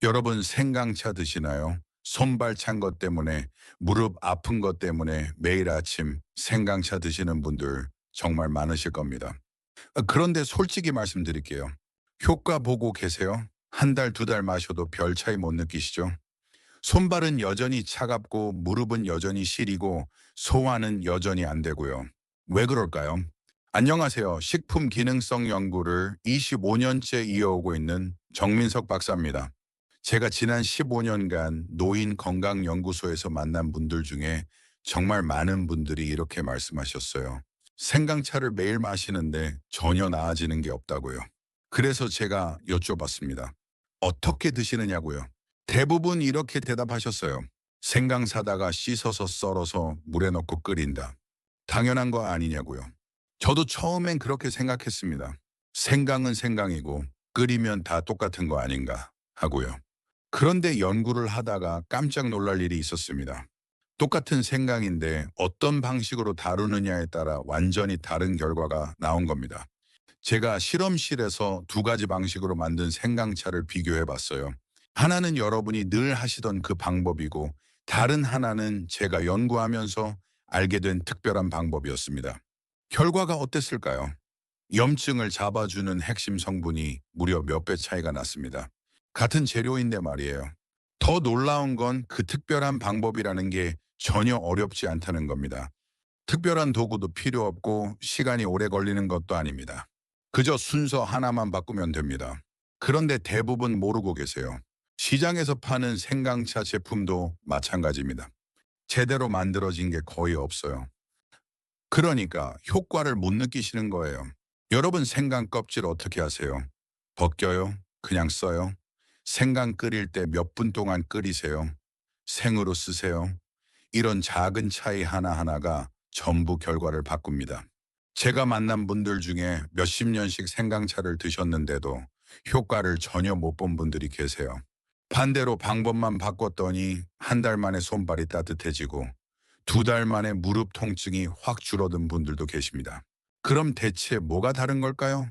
여러분 생강차 드시나요? 손발 찬 것 때문에, 무릎 아픈 것 때문에 매일 아침 생강차 드시는 분들 정말 많으실 겁니다. 그런데 솔직히 말씀드릴게요. 효과 보고 계세요? 한 달, 두 달 마셔도 별 차이 못 느끼시죠? 손발은 여전히 차갑고 무릎은 여전히 시리고 소화는 여전히 안 되고요. 왜 그럴까요? 안녕하세요. 식품 기능성 연구를 25년째 이어오고 있는 정민석 박사입니다. 제가 지난 15년간 노인 건강연구소에서 만난 분들 중에 정말 많은 분들이 이렇게 말씀하셨어요. 생강차를 매일 마시는데 전혀 나아지는 게 없다고요. 그래서 제가 여쭤봤습니다. 어떻게 드시느냐고요. 대부분 이렇게 대답하셨어요. 생강 사다가 씻어서 썰어서 물에 넣고 끓인다. 당연한 거 아니냐고요. 저도 처음엔 그렇게 생각했습니다. 생강은 생강이고 끓이면 다 똑같은 거 아닌가 하고요. 그런데 연구를 하다가 깜짝 놀랄 일이 있었습니다. 똑같은 생강인데 어떤 방식으로 다루느냐에 따라 완전히 다른 결과가 나온 겁니다. 제가 실험실에서 두 가지 방식으로 만든 생강차를 비교해 봤어요. 하나는 여러분이 늘 하시던 그 방법이고 다른 하나는 제가 연구하면서 알게 된 특별한 방법이었습니다. 결과가 어땠을까요? 염증을 잡아주는 핵심 성분이 무려 몇 배 차이가 났습니다. 같은 재료인데 말이에요. 더 놀라운 건 그 특별한 방법이라는 게 전혀 어렵지 않다는 겁니다. 특별한 도구도 필요 없고 시간이 오래 걸리는 것도 아닙니다. 그저 순서 하나만 바꾸면 됩니다. 그런데 대부분 모르고 계세요. 시장에서 파는 생강차 제품도 마찬가지입니다. 제대로 만들어진 게 거의 없어요. 그러니까 효과를 못 느끼시는 거예요. 여러분 생강 껍질 어떻게 하세요? 벗겨요? 그냥 써요? 생강 끓일 때 몇 분 동안 끓이세요? 생으로 쓰세요? 이런 작은 차이 하나하나가 전부 결과를 바꿉니다. 제가 만난 분들 중에 몇십 년씩 생강차를 드셨는데도 효과를 전혀 못 본 분들이 계세요. 반대로 방법만 바꿨더니 한 달 만에 손발이 따뜻해지고 두 달 만에 무릎 통증이 확 줄어든 분들도 계십니다. 그럼 대체 뭐가 다른 걸까요?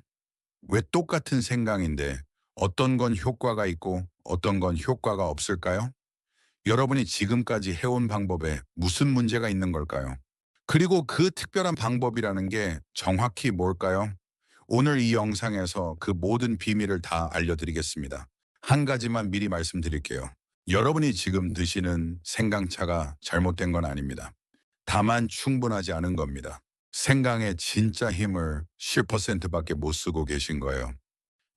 왜 똑같은 생강인데 어떤 건 효과가 있고 어떤 건 효과가 없을까요? 여러분이 지금까지 해온 방법에 무슨 문제가 있는 걸까요? 그리고 그 특별한 방법이라는 게 정확히 뭘까요? 오늘 이 영상에서 그 모든 비밀을 다 알려드리겠습니다. 한 가지만 미리 말씀드릴게요. 여러분이 지금 드시는 생강차가 잘못된 건 아닙니다. 다만 충분하지 않은 겁니다. 생강의 진짜 힘을 10%밖에 못 쓰고 계신 거예요.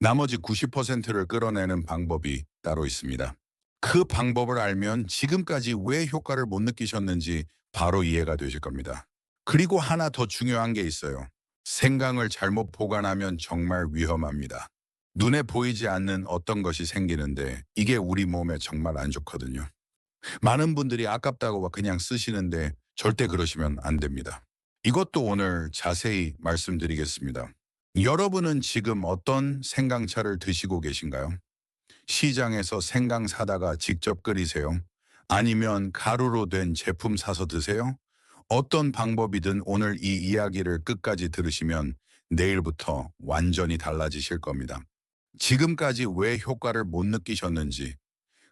나머지 90%를 끌어내는 방법이 따로 있습니다. 그 방법을 알면 지금까지 왜 효과를 못 느끼셨는지 바로 이해가 되실 겁니다. 그리고 하나 더 중요한 게 있어요. 생강을 잘못 보관하면 정말 위험합니다. 눈에 보이지 않는 어떤 것이 생기는데 이게 우리 몸에 정말 안 좋거든요. 많은 분들이 아깝다고 그냥 쓰시는데 절대 그러시면 안 됩니다. 이것도 오늘 자세히 말씀드리겠습니다. 여러분은 지금 어떤 생강차를 드시고 계신가요? 시장에서 생강 사다가 직접 끓이세요? 아니면 가루로 된 제품 사서 드세요? 어떤 방법이든 오늘 이 이야기를 끝까지 들으시면 내일부터 완전히 달라지실 겁니다. 지금까지 왜 효과를 못 느끼셨는지,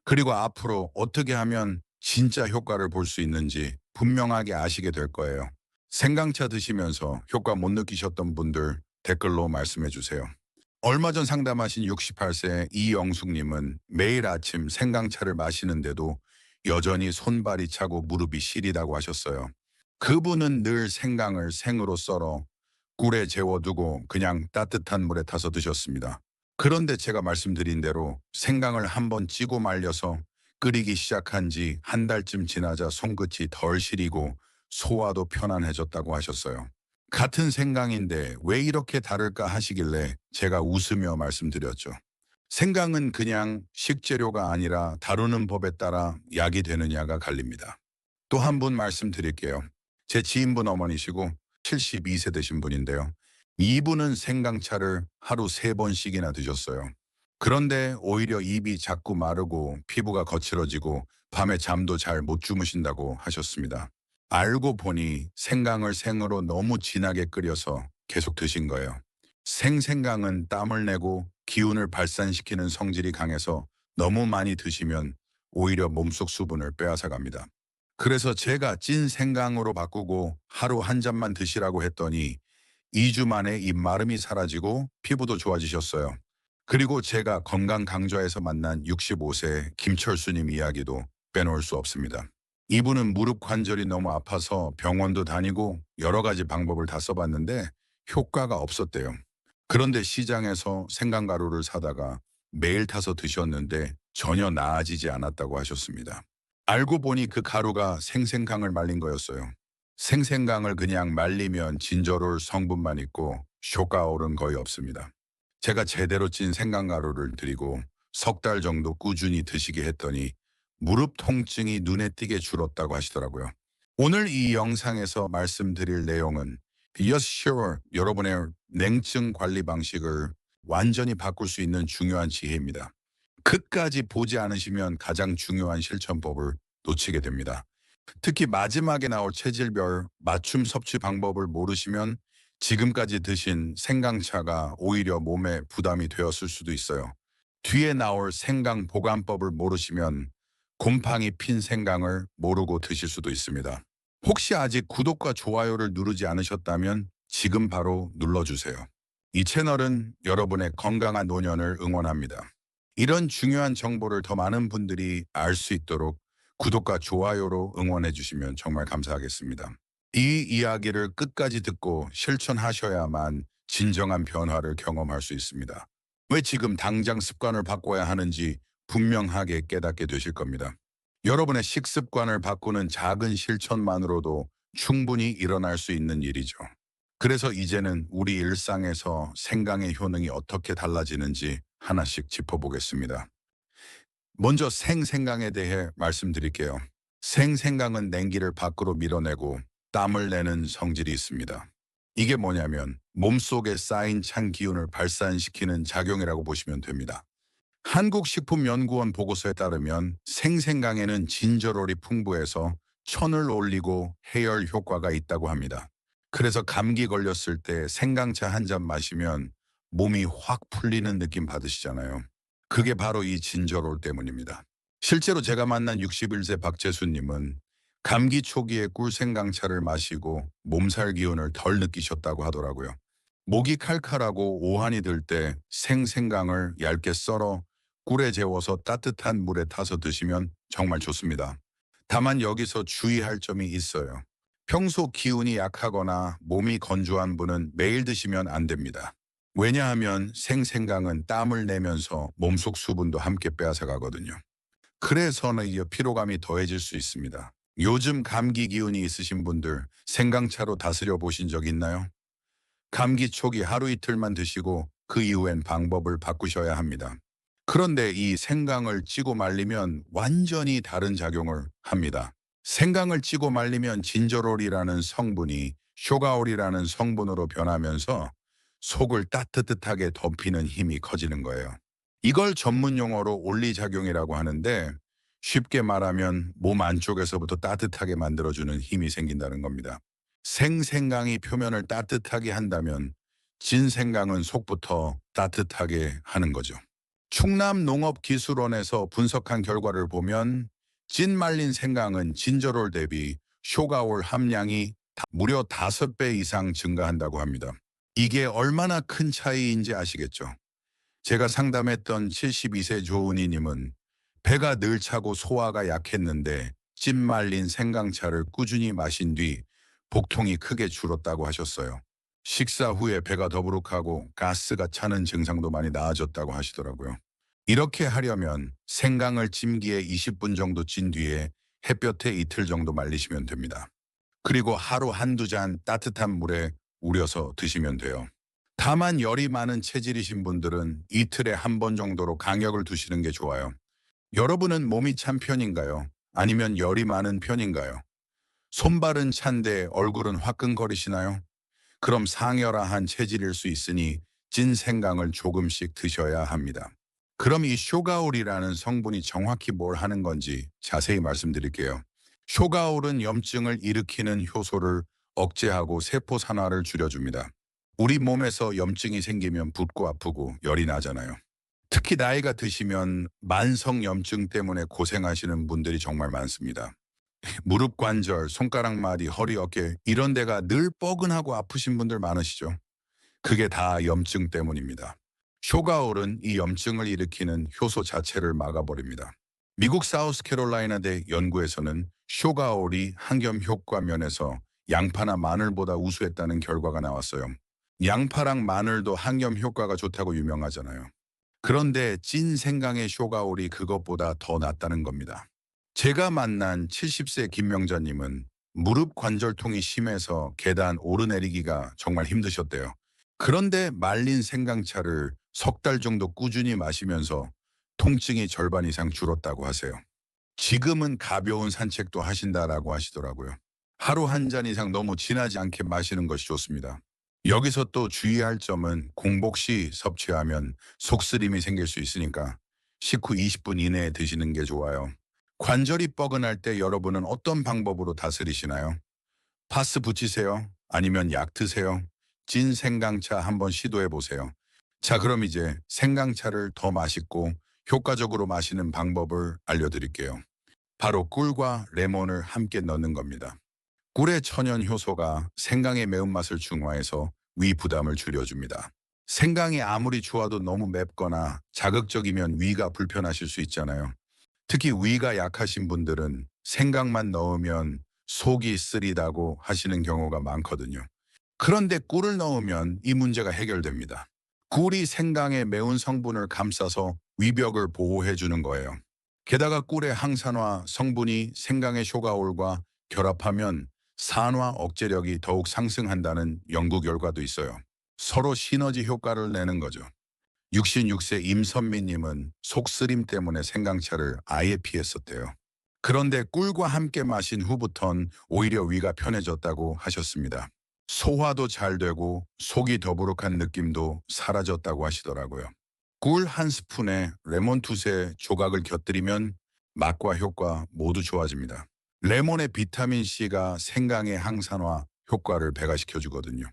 그리고 앞으로 어떻게 하면 진짜 효과를 볼 수 있는지 분명하게 아시게 될 거예요. 생강차 드시면서 효과 못 느끼셨던 분들 댓글로 말씀해 주세요. 얼마 전 상담하신 68세 이영숙님은 매일 아침 생강차를 마시는데도 여전히 손발이 차고 무릎이 시리다고 하셨어요. 그분은 늘 생강을 생으로 썰어 꿀에 재워두고 그냥 따뜻한 물에 타서 드셨습니다. 그런데 제가 말씀드린 대로 생강을 한번 찌고 말려서 끓이기 시작한 지 한 달쯤 지나자 손끝이 덜 시리고 소화도 편안해졌다고 하셨어요. 같은 생강인데 왜 이렇게 다를까 하시길래 제가 웃으며 말씀드렸죠. 생강은 그냥 식재료가 아니라 다루는 법에 따라 약이 되느냐가 갈립니다. 또 한 분 말씀드릴게요. 제 지인분 어머니시고 72세 되신 분인데요. 이분은 생강차를 하루 3번씩이나 드셨어요. 그런데 오히려 입이 자꾸 마르고 피부가 거칠어지고 밤에 잠도 잘 못 주무신다고 하셨습니다. 알고 보니 생강을 생으로 너무 진하게 끓여서 계속 드신 거예요. 생생강은 땀을 내고 기운을 발산시키는 성질이 강해서 너무 많이 드시면 오히려 몸속 수분을 빼앗아 갑니다. 그래서 제가 찐 생강으로 바꾸고 하루 한 잔만 드시라고 했더니 2주 만에 입마름이 사라지고 피부도 좋아지셨어요. 그리고 제가 건강 강좌에서 만난 65세 김철수님 이야기도 빼놓을 수 없습니다. 이분은 무릎 관절이 너무 아파서 병원도 다니고 여러 가지 방법을 다 써봤는데 효과가 없었대요. 그런데 시장에서 생강가루를 사다가 매일 타서 드셨는데 전혀 나아지지 않았다고 하셨습니다. 알고 보니 그 가루가 생생강을 말린 거였어요. 생생강을 그냥 말리면 진저롤 성분만 있고 효과올은 거의 없습니다. 제가 제대로 찐 생강가루를 드리고 석 달 정도 꾸준히 드시게 했더니 무릎 통증이 눈에 띄게 줄었다고 하시더라고요. 오늘 이 영상에서 말씀드릴 내용은 Yes Sure 여러분의 냉증 관리 방식을 완전히 바꿀 수 있는 중요한 지혜입니다. 끝까지 보지 않으시면 가장 중요한 실천법을 놓치게 됩니다. 특히 마지막에 나올 체질별 맞춤 섭취 방법을 모르시면 지금까지 드신 생강차가 오히려 몸에 부담이 되었을 수도 있어요. 뒤에 나올 생강 보관법을 모르시면 곰팡이 핀 생강을 모르고 드실 수도 있습니다. 혹시 아직 구독과 좋아요를 누르지 않으셨다면 지금 바로 눌러주세요. 이 채널은 여러분의 건강한 노년을 응원합니다. 이런 중요한 정보를 더 많은 분들이 알 수 있도록 구독과 좋아요로 응원해 주시면 정말 감사하겠습니다. 이 이야기를 끝까지 듣고 실천하셔야만 진정한 변화를 경험할 수 있습니다. 왜 지금 당장 습관을 바꿔야 하는지 분명하게 깨닫게 되실 겁니다. 여러분의 식습관을 바꾸는 작은 실천만으로도 충분히 일어날 수 있는 일이죠. 그래서 이제는 우리 일상에서 생강의 효능이 어떻게 달라지는지 하나씩 짚어보겠습니다. 먼저 생생강에 대해 말씀드릴게요. 생생강은 냉기를 밖으로 밀어내고 땀을 내는 성질이 있습니다. 이게 뭐냐면 몸속에 쌓인 찬 기운을 발산시키는 작용이라고 보시면 됩니다. 한국식품연구원 보고서에 따르면 생생강에는 진저롤이 풍부해서 천을 올리고 해열 효과가 있다고 합니다. 그래서 감기 걸렸을 때 생강차 한 잔 마시면 몸이 확 풀리는 느낌 받으시잖아요. 그게 바로 이 진저롤 때문입니다. 실제로 제가 만난 61세 박재수님은 감기 초기에 꿀생강차를 마시고 몸살 기운을 덜 느끼셨다고 하더라고요. 목이 칼칼하고 오한이 들 때 생생강을 얇게 썰어 꿀에 재워서 따뜻한 물에 타서 드시면 정말 좋습니다. 다만 여기서 주의할 점이 있어요. 평소 기운이 약하거나 몸이 건조한 분은 매일 드시면 안 됩니다. 왜냐하면 생생강은 땀을 내면서 몸속 수분도 함께 빼앗아 가거든요. 그래서는 이어 피로감이 더해질 수 있습니다. 요즘 감기 기운이 있으신 분들 생강차로 다스려 보신 적 있나요? 감기 초기 하루 이틀만 드시고 그 이후엔 방법을 바꾸셔야 합니다. 그런데 이 생강을 찌고 말리면 완전히 다른 작용을 합니다. 생강을 찌고 말리면 진저롤이라는 성분이 쇼가올이라는 성분으로 변하면서 속을 따뜻하게 덮이는 힘이 커지는 거예요. 이걸 전문 용어로 올리작용이라고 하는데 쉽게 말하면 몸 안쪽에서부터 따뜻하게 만들어주는 힘이 생긴다는 겁니다. 생생강이 표면을 따뜻하게 한다면 진생강은 속부터 따뜻하게 하는 거죠. 충남농업기술원에서 분석한 결과를 보면 찐 말린 생강은 진저롤 대비 쇼가올 함량이 무려 5배 이상 증가한다고 합니다. 이게 얼마나 큰 차이인지 아시겠죠? 제가 상담했던 72세 조은희님은 배가 늘 차고 소화가 약했는데 찐 말린 생강차를 꾸준히 마신 뒤 복통이 크게 줄었다고 하셨어요. 식사 후에 배가 더부룩하고 가스가 차는 증상도 많이 나아졌다고 하시더라고요. 이렇게 하려면 생강을 찜기에 20분 정도 찐 뒤에 햇볕에 이틀 정도 말리시면 됩니다. 그리고 하루 한두 잔 따뜻한 물에 우려서 드시면 돼요. 다만 열이 많은 체질이신 분들은 이틀에 한 번 정도로 강약을 두시는 게 좋아요. 여러분은 몸이 찬 편인가요? 아니면 열이 많은 편인가요? 손발은 찬데 얼굴은 화끈거리시나요? 그럼 상열화한 체질일 수 있으니 찐 생강을 조금씩 드셔야 합니다. 그럼 이 쇼가올이라는 성분이 정확히 뭘 하는 건지 자세히 말씀드릴게요. 쇼가올은 염증을 일으키는 효소를 억제하고 세포 산화를 줄여줍니다. 우리 몸에서 염증이 생기면 붓고 아프고 열이 나잖아요. 특히 나이가 드시면 만성염증 때문에 고생하시는 분들이 정말 많습니다. 무릎 관절, 손가락 마디, 허리, 어깨 이런 데가 늘 뻐근하고 아프신 분들 많으시죠? 그게 다 염증 때문입니다. 쇼가올은 이 염증을 일으키는 효소 자체를 막아버립니다. 미국 사우스캐롤라이나대 연구에서는 쇼가올이 항염 효과 면에서 양파나 마늘보다 우수했다는 결과가 나왔어요. 양파랑 마늘도 항염 효과가 좋다고 유명하잖아요. 그런데 찐 생강의 쇼가올이 그것보다 더 낫다는 겁니다. 제가 만난 70세 김명자님은 무릎 관절통이 심해서 계단 오르내리기가 정말 힘드셨대요. 그런데 말린 생강차를 석 달 정도 꾸준히 마시면서 통증이 절반 이상 줄었다고 하세요. 지금은 가벼운 산책도 하신다라고 하시더라고요. 하루 한 잔 이상 너무 진하지 않게 마시는 것이 좋습니다. 여기서 또 주의할 점은 공복 시 섭취하면 속쓰림이 생길 수 있으니까 식후 20분 이내에 드시는 게 좋아요. 관절이 뻐근할 때 여러분은 어떤 방법으로 다스리시나요? 파스 붙이세요? 아니면 약 드세요? 찐 생강차 한번 시도해 보세요. 자, 그럼 이제 생강차를 더 맛있고 효과적으로 마시는 방법을 알려드릴게요. 바로 꿀과 레몬을 함께 넣는 겁니다. 꿀의 천연 효소가 생강의 매운맛을 중화해서 위 부담을 줄여줍니다. 생강이 아무리 좋아도 너무 맵거나 자극적이면 위가 불편하실 수 있잖아요. 특히 위가 약하신 분들은 생강만 넣으면 속이 쓰리다고 하시는 경우가 많거든요. 그런데 꿀을 넣으면 이 문제가 해결됩니다. 꿀이 생강의 매운 성분을 감싸서 위벽을 보호해 주는 거예요. 게다가 꿀의 항산화 성분이 생강의 쇼가올과 결합하면 산화 억제력이 더욱 상승한다는 연구 결과도 있어요. 서로 시너지 효과를 내는 거죠. 66세 임선미님은 속쓰림 때문에 생강차를 아예 피했었대요. 그런데 꿀과 함께 마신 후부턴 오히려 위가 편해졌다고 하셨습니다. 소화도 잘 되고 속이 더부룩한 느낌도 사라졌다고 하시더라고요. 꿀 한 스푼에 레몬 두세 조각을 곁들이면 맛과 효과 모두 좋아집니다. 레몬의 비타민C가 생강의 항산화 효과를 배가시켜 주거든요.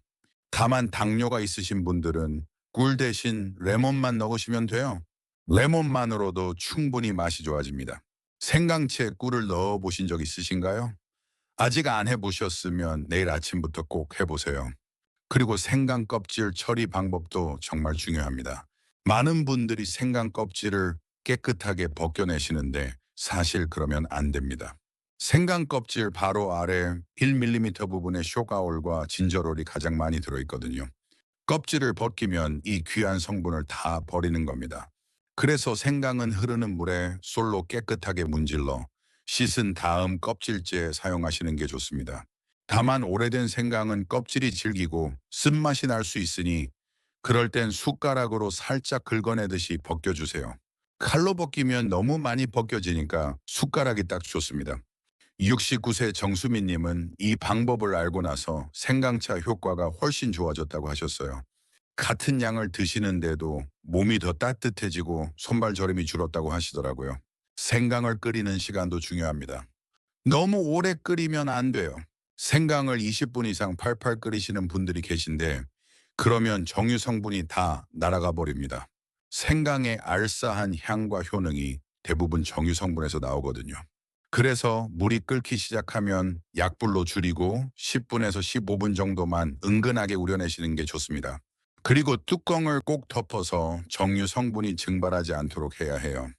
다만 당뇨가 있으신 분들은 꿀 대신 레몬만 넣으시면 돼요. 레몬만으로도 충분히 맛이 좋아집니다. 생강채에 꿀을 넣어 보신 적 있으신가요? 아직 안 해보셨으면 내일 아침부터 꼭 해보세요. 그리고 생강 껍질 처리 방법도 정말 중요합니다. 많은 분들이 생강 껍질을 깨끗하게 벗겨내시는데 사실 그러면 안 됩니다. 생강 껍질 바로 아래 1mm 부분에 쇼가올과 진저롤이 가장 많이 들어있거든요. 껍질을 벗기면 이 귀한 성분을 다 버리는 겁니다. 그래서 생강은 흐르는 물에 솔로 깨끗하게 문질러 씻은 다음 껍질째 사용하시는 게 좋습니다. 다만 오래된 생강은 껍질이 질기고 쓴맛이 날 수 있으니 그럴 땐 숟가락으로 살짝 긁어내듯이 벗겨주세요. 칼로 벗기면 너무 많이 벗겨지니까 숟가락이 딱 좋습니다. 69세 정수민님은 이 방법을 알고 나서 생강차 효과가 훨씬 좋아졌다고 하셨어요. 같은 양을 드시는데도 몸이 더 따뜻해지고 손발 저림이 줄었다고 하시더라고요. 생강을 끓이는 시간도 중요합니다. 너무 오래 끓이면 안 돼요. 생강을 20분 이상 팔팔 끓이시는 분들이 계신데 그러면 정유 성분이 다 날아가 버립니다. 생강의 알싸한 향과 효능이 대부분 정유 성분에서 나오거든요. 그래서 물이 끓기 시작하면 약불로 줄이고 10분에서 15분 정도만 은근하게 우려내시는 게 좋습니다. 그리고 뚜껑을 꼭 덮어서 정유 성분이 증발하지 않도록 해야 해요.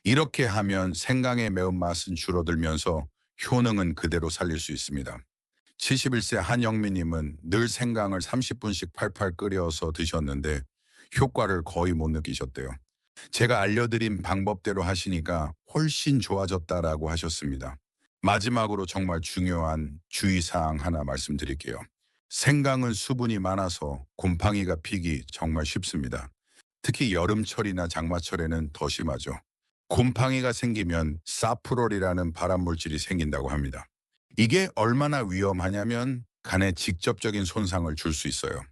이렇게 하면 생강의 매운맛은 줄어들면서 효능은 그대로 살릴 수 있습니다. 71세 한영미님은 늘 생강을 30분씩 팔팔 끓여서 드셨는데 효과를 거의 못 느끼셨대요. 제가 알려드린 방법대로 하시니까 훨씬 좋아졌다라고 하셨습니다. 마지막으로 정말 중요한 주의사항 하나 말씀드릴게요. 생강은 수분이 많아서 곰팡이가 피기 정말 쉽습니다. 특히 여름철이나 장마철에는 더 심하죠. 곰팡이가 생기면 사프롤이라는 발암물질이 생긴다고 합니다. 이게 얼마나 위험하냐면 간에 직접적인 손상을 줄 수 있어요.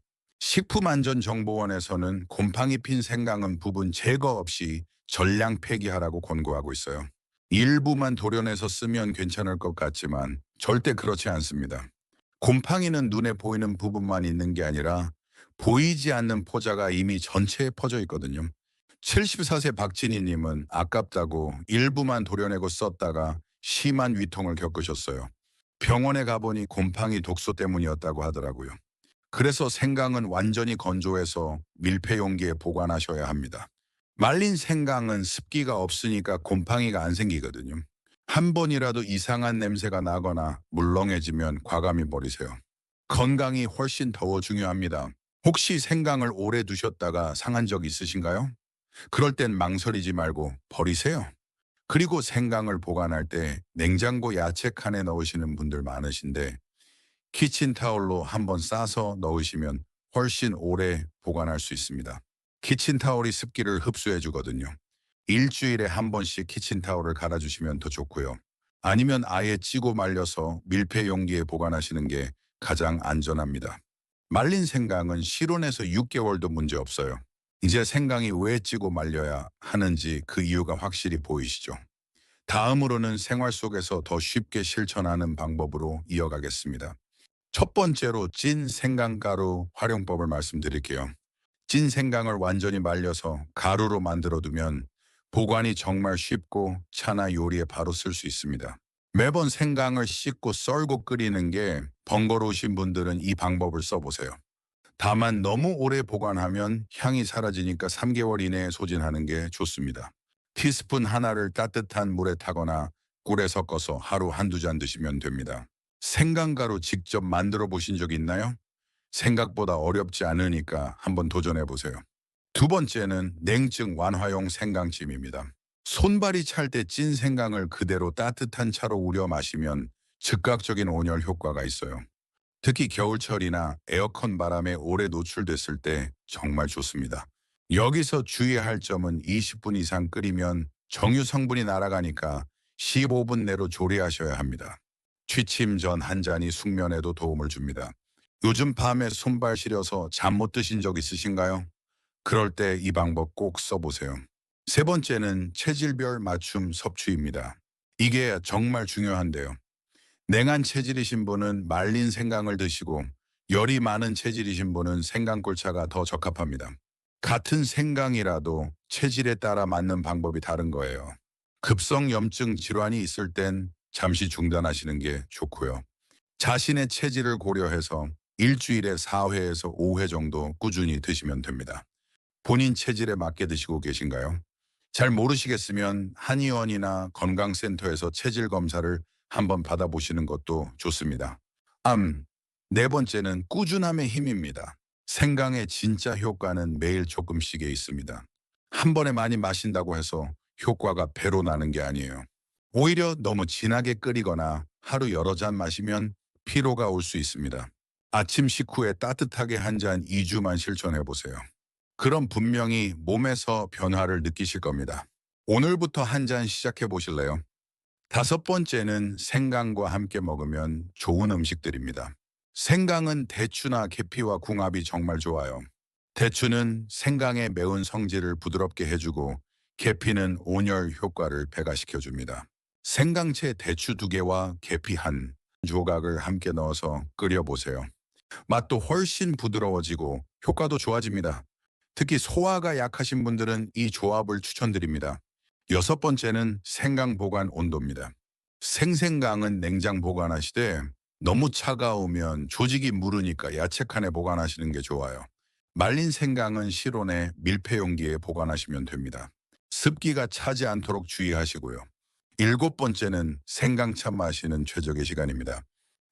식품안전정보원에서는 곰팡이 핀 생강은 부분 제거 없이 전량 폐기하라고 권고하고 있어요. 일부만 도려내서 쓰면 괜찮을 것 같지만 절대 그렇지 않습니다. 곰팡이는 눈에 보이는 부분만 있는 게 아니라 보이지 않는 포자가 이미 전체에 퍼져 있거든요. 74세 박진희님은 아깝다고 일부만 도려내고 썼다가 심한 위통을 겪으셨어요. 병원에 가보니 곰팡이 독소 때문이었다고 하더라고요. 그래서 생강은 완전히 건조해서 밀폐 용기에 보관하셔야 합니다. 말린 생강은 습기가 없으니까 곰팡이가 안 생기거든요. 한 번이라도 이상한 냄새가 나거나 물렁해지면 과감히 버리세요. 건강이 훨씬 더 중요합니다. 혹시 생강을 오래 두셨다가 상한 적 있으신가요? 그럴 땐 망설이지 말고 버리세요. 그리고 생강을 보관할 때 냉장고 야채 칸에 넣으시는 분들 많으신데 키친타올로 한번 싸서 넣으시면 훨씬 오래 보관할 수 있습니다. 키친타올이 습기를 흡수해 주거든요. 일주일에 한 번씩 키친타올을 갈아주시면 더 좋고요. 아니면 아예 찌고 말려서 밀폐 용기에 보관하시는 게 가장 안전합니다. 말린 생강은 실온에서 6개월도 문제 없어요. 이제 생강이 왜 찌고 말려야 하는지 그 이유가 확실히 보이시죠? 다음으로는 생활 속에서 더 쉽게 실천하는 방법으로 이어가겠습니다. 첫 번째로 찐 생강가루 활용법을 말씀드릴게요. 찐 생강을 완전히 말려서 가루로 만들어 두면 보관이 정말 쉽고 차나 요리에 바로 쓸 수 있습니다. 매번 생강을 씻고 썰고 끓이는 게 번거로우신 분들은 이 방법을 써보세요. 다만 너무 오래 보관하면 향이 사라지니까 3개월 이내에 소진하는 게 좋습니다. 티스푼 하나를 따뜻한 물에 타거나 꿀에 섞어서 하루 한두 잔 드시면 됩니다. 생강가루 직접 만들어 보신 적 있나요? 생각보다 어렵지 않으니까 한번 도전해 보세요. 두 번째는 냉증 완화용 생강찜입니다. 손발이 찰 때 찐 생강을 그대로 따뜻한 차로 우려 마시면 즉각적인 온열 효과가 있어요. 특히 겨울철이나 에어컨 바람에 오래 노출됐을 때 정말 좋습니다. 여기서 주의할 점은 20분 이상 끓이면 정유 성분이 날아가니까 15분 내로 조리하셔야 합니다. 취침 전 한 잔이 숙면에도 도움을 줍니다. 요즘 밤에 손발 시려서 잠 못 드신 적 있으신가요? 그럴 때 이 방법 꼭 써보세요. 세 번째는 체질별 맞춤 섭취입니다. 이게 정말 중요한데요. 냉한 체질이신 분은 말린 생강을 드시고 열이 많은 체질이신 분은 생강꿀차가 더 적합합니다. 같은 생강이라도 체질에 따라 맞는 방법이 다른 거예요. 급성 염증 질환이 있을 땐 잠시 중단하시는 게 좋고요. 자신의 체질을 고려해서 일주일에 4회에서 5회 정도 꾸준히 드시면 됩니다. 본인 체질에 맞게 드시고 계신가요? 잘 모르시겠으면 한의원이나 건강센터에서 체질 검사를 한번 받아보시는 것도 좋습니다. 네 번째는 꾸준함의 힘입니다. 생강의 진짜 효과는 매일 조금씩에 있습니다. 한 번에 많이 마신다고 해서 효과가 배로 나는 게 아니에요. 오히려 너무 진하게 끓이거나 하루 여러 잔 마시면 피로가 올 수 있습니다. 아침 식후에 따뜻하게 한 잔 2주만 실천해 보세요. 그럼 분명히 몸에서 변화를 느끼실 겁니다. 오늘부터 한 잔 시작해 보실래요? 다섯 번째는 생강과 함께 먹으면 좋은 음식들입니다. 생강은 대추나 계피와 궁합이 정말 좋아요. 대추는 생강의 매운 성질을 부드럽게 해주고 계피는 온열 효과를 배가시켜줍니다. 생강채 대추 2개와 계피 한 조각을 함께 넣어서 끓여보세요. 맛도 훨씬 부드러워지고 효과도 좋아집니다. 특히 소화가 약하신 분들은 이 조합을 추천드립니다. 여섯 번째는 생강 보관 온도입니다. 생생강은 냉장 보관하시되 너무 차가우면 조직이 무르니까 야채칸에 보관하시는 게 좋아요. 말린 생강은 실온에 밀폐 용기에 보관하시면 됩니다. 습기가 차지 않도록 주의하시고요. 일곱 번째는 생강차 마시는 최적의 시간입니다.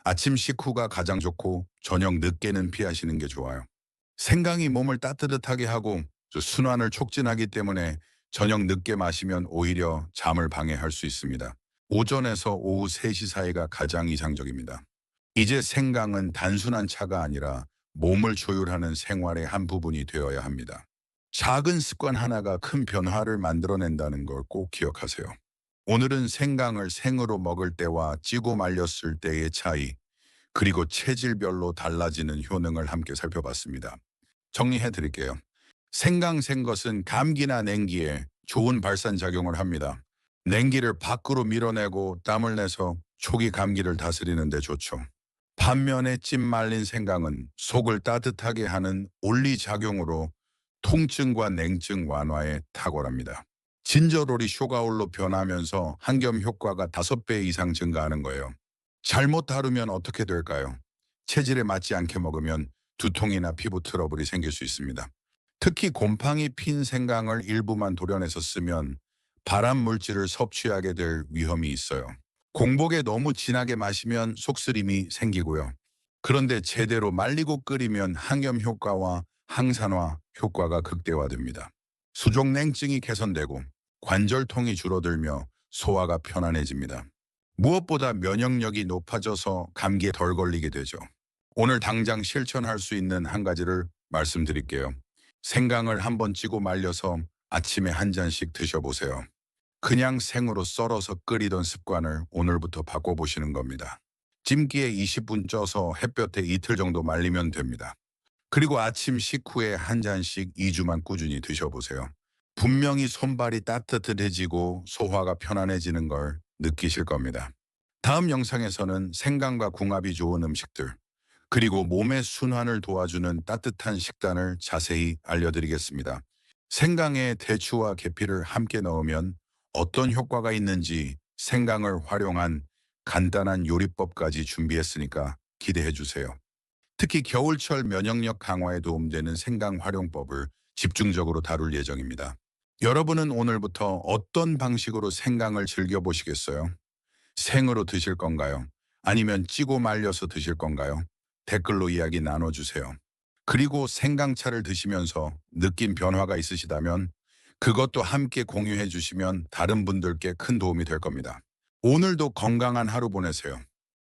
아침 식후가 가장 좋고 저녁 늦게는 피하시는 게 좋아요. 생강이 몸을 따뜻하게 하고 순환을 촉진하기 때문에 저녁 늦게 마시면 오히려 잠을 방해할 수 있습니다. 오전에서 오후 3시 사이가 가장 이상적입니다. 이제 생강은 단순한 차가 아니라 몸을 조율하는 생활의 한 부분이 되어야 합니다. 작은 습관 하나가 큰 변화를 만들어낸다는 걸 꼭 기억하세요. 오늘은 생강을 생으로 먹을 때와 찌고 말렸을 때의 차이, 그리고 체질별로 달라지는 효능을 함께 살펴봤습니다. 정리해 드릴게요. 생강 생것은 감기나 냉기에 좋은 발산작용을 합니다. 냉기를 밖으로 밀어내고 땀을 내서 초기 감기를 다스리는 데 좋죠. 반면에 찜 말린 생강은 속을 따뜻하게 하는 온리작용으로 통증과 냉증 완화에 탁월합니다. 진저롤이 쇼가올로 변하면서 항염 효과가 5배 이상 증가하는 거예요. 잘못 다루면 어떻게 될까요? 체질에 맞지 않게 먹으면 두통이나 피부 트러블이 생길 수 있습니다. 특히 곰팡이 핀 생강을 일부만 도려내서 쓰면 발암 물질을 섭취하게 될 위험이 있어요. 공복에 너무 진하게 마시면 속쓰림이 생기고요. 그런데 제대로 말리고 끓이면 항염 효과와 항산화 효과가 극대화됩니다. 수족냉증이 개선되고 관절통이 줄어들며 소화가 편안해집니다. 무엇보다 면역력이 높아져서 감기에 덜 걸리게 되죠. 오늘 당장 실천할 수 있는 한 가지를 말씀드릴게요. 생강을 한번 찌고 말려서 아침에 한 잔씩 드셔보세요. 그냥 생으로 썰어서 끓이던 습관을 오늘부터 바꿔보시는 겁니다. 찜기에 20분 쪄서 햇볕에 이틀 정도 말리면 됩니다. 그리고 아침 식후에 한 잔씩 2주만 꾸준히 드셔보세요. 분명히 손발이 따뜻해지고 소화가 편안해지는 걸 느끼실 겁니다. 다음 영상에서는 생강과 궁합이 좋은 음식들, 그리고 몸의 순환을 도와주는 따뜻한 식단을 자세히 알려드리겠습니다. 생강에 대추와 계피를 함께 넣으면 어떤 효과가 있는지 생강을 활용한 간단한 요리법까지 준비했으니까 기대해 주세요. 특히 겨울철 면역력 강화에 도움되는 생강 활용법을 집중적으로 다룰 예정입니다. 여러분은 오늘부터 어떤 방식으로 생강을 즐겨보시겠어요? 생으로 드실 건가요? 아니면 찌고 말려서 드실 건가요? 댓글로 이야기 나눠주세요. 그리고 생강차를 드시면서 느낀 변화가 있으시다면 그것도 함께 공유해 주시면 다른 분들께 큰 도움이 될 겁니다. 오늘도 건강한 하루 보내세요.